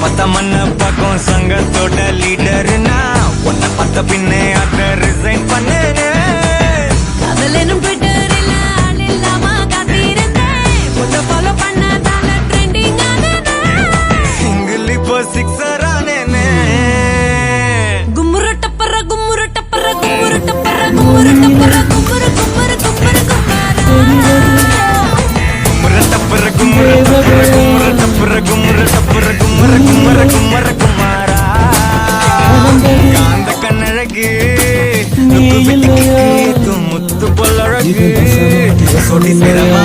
பத்த மண்ண பக்கம் சங்கத்தோட லீடர்னா உன்னை பத்த பின்னே அத ரிசைன் பண்ணு அவளேனும் ட்விட்டரில் ஆள் இல்லாம காத்திருந்தேன் உன்னை ஃபாலோ பண்ணதால ட்ரெண்டிங் ஆனேன் சிங்கிள் இப்போ சிக்ஸர் ஆனேனே கும்முரு டப்பர கும்முரு டப்பர கும்முரு டப்பர கும்முரு டப்பர கும்முரு கும்முரு கும்முரு கும்மர டப்பர கும்மர டப்பர கும்மர டப்பர கும்மர டப்பர கும்மர கும்மர கும்மர குமாரா காந்த கண்ணழகு முத்து பொல்லழகு சொடி சிரமா